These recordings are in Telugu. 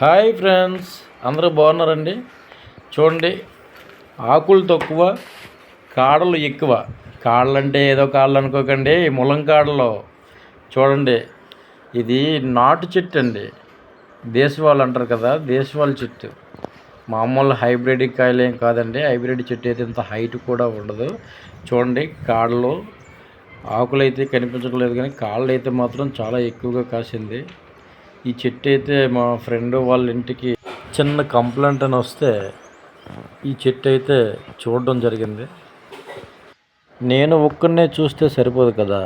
హాయ్ ఫ్రెండ్స్, అందరూ బాగున్నారండి. చూడండి, ఆకులు తక్కువ, కాడలు ఎక్కువ. కాడలు అంటే ఏదో కాడలు అనుకోకండి, ములంకాడలు. చూడండి, ఇది నాటు చెట్టు అండి. దేశవాళీ అంటారు కదా, దేశవాళీ చెట్టు. మామూలు హైబ్రిడ్ కాయలు ఏం కాదండి. హైబ్రిడ్ చెట్టు అయితే ఇంత హైట్ కూడా ఉండదు. చూడండి, కాడలు, ఆకులు అయితే కనిపించట్లేదు, కానీ కాళ్ళు అయితే మాత్రం చాలా ఎక్కువగా కాసింది. ఈ చెట్టు అయితే మా ఫ్రెండ్ వాళ్ళ ఇంటికి చిన్న కంప్లైంట్ అని వస్తే ఈ చెట్టు అయితే చూడడం జరిగింది. నేను ఒక్కనే చూస్తే సరిపోదు కదా,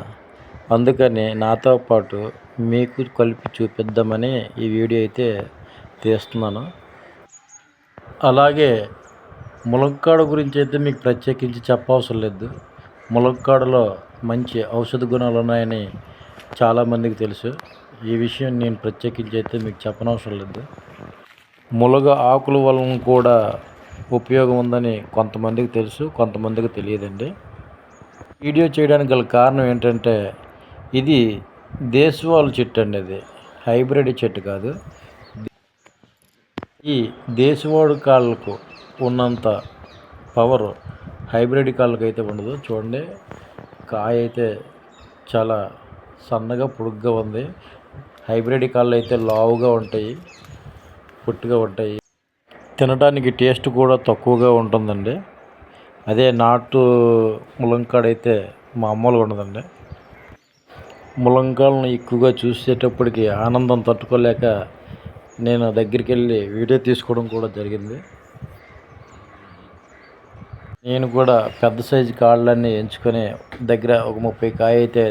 అందుకని నాతో పాటు మీకు కలిపి చూపిద్దామని ఈ వీడియో అయితే తీస్తున్నాను. అలాగే ములక్కాడ గురించి అయితే మీకు ప్రత్యేకించి చెప్పవసరం లేదు. ములక్కాడలో మంచి ఔషధ గుణాలు ఉన్నాయని చాలామందికి తెలుసు. ఈ విషయం నేను ప్రత్యేకించి అయితే మీకు చెప్పనవసరం లేదు. ములగ ఆకుల వలన కూడా ఉపయోగం ఉందని కొంతమందికి తెలుసు, కొంతమందికి తెలియదండి. వీడియో చేయడానికి గల కారణం ఏంటంటే, ఇది దేశవాళీ చెట్టు అండి. ఇది హైబ్రిడ్ చెట్టు కాదు. ఈ దేశవాళీ కాళ్ళకు ఉన్నంత పవర్ హైబ్రిడ్ కాళ్ళకు అయితే ఉండదు. చూడండి, కాయ అయితే చాలా సన్నగా పొడుగ్గా ఉంది. హైబ్రిడ్ కాళ్ళు అయితే లావుగా ఉంటాయి, పొట్టిగా ఉంటాయి. తినడానికి టేస్ట్ కూడా తక్కువగా ఉంటుందండి. అదే నాటు ములంకాడ అయితే మామూలుగా ఉండదండి. ములంకాడలను ఎక్కువగా చూసేటప్పటికి ఆనందం తట్టుకోలేక నేను దగ్గరికి వెళ్ళి వీడియో తీసుకోవడం కూడా జరిగింది. నేను కూడా పెద్ద సైజు కాళ్ళన్నీ ఎంచుకొని దగ్గర ఒక 30 కాయ అయితే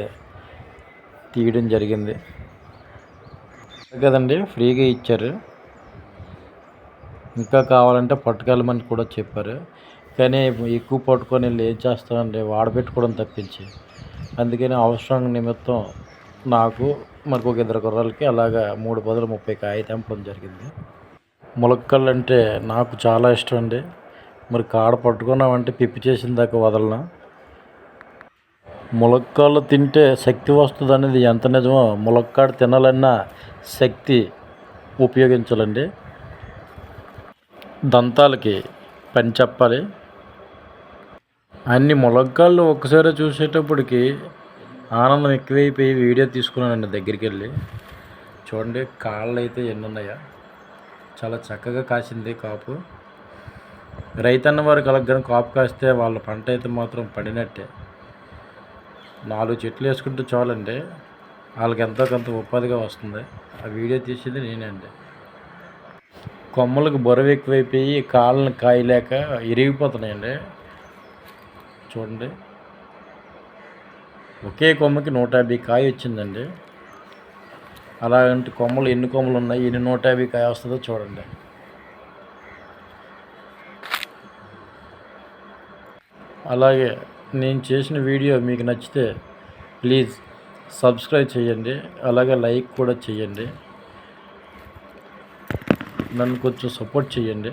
తీయడం జరిగింది కదండి. ఫ్రీగా ఇచ్చారు. ఇంకా కావాలంటే పట్టుకెళ్ళమని కూడా చెప్పారు, కానీ ఎక్కువ పట్టుకొని వెళ్ళి ఏం చేస్తామండి, వాడబెట్టుకోవడం తప్పించి. అందుకని అవసరం నిమిత్తం నాకు మరి ఒక 2 గుర్రాలకి అలాగా 3 బదులు 30 కాయ తెంపడం జరిగింది. ములక్కలు అంటే నాకు చాలా ఇష్టం అండి. మరి కాడ పట్టుకున్నామంటే పిప్పి చేసిన దాకా వదలను. ములక్కాడలు తింటే శక్తి వస్తుంది అనేది ఎంత నిజమో, ములక్కాడ తినాలన్నా శక్తి ఉపయోగించాలండి. దంతాలకి పని చెప్పాలి. అన్ని ములక్కాడలు ఒక్కసారి చూసేటప్పటికి ఆనందం ఎక్కువైపోయి వీడియో తీసుకున్నానండి దగ్గరికి వెళ్ళి. చూడండి, కాళ్ళు అయితే ఎన్ని ఉన్నాయా, చాలా చక్కగా కాసింది కాపు. రైతన్న వారికి అలాగ కాపు కాస్తే వాళ్ళ పంట అయితే మాత్రం పడినట్టే. 4 చెట్లు వేసుకుంటే చాలండి, వాళ్ళకి ఎంతో కొంత ఉపాధిగా వస్తుంది. ఆ వీడియో తీసేది నేనే అండి. కొమ్మలకు బరువు ఎక్కువైపోయి కాళ్ళని కాయలేక ఇరిగిపోతున్నాయండి. చూడండి, ఒకే కొమ్మకి 150 కాయ వచ్చిందండి. అలాంటి కొమ్మలు ఎన్ని కొమ్మలు ఉన్నాయి, ఎన్ని 150 కాయ వస్తుందో చూడండి. అలాగే నేను చేసిన వీడియో మీకు నచ్చితే ప్లీజ్ సబ్స్క్రైబ్ చేయండి, అలాగే లైక్ కూడా చేయండి, నన్ను కొంచెం సపోర్ట్ చేయండి.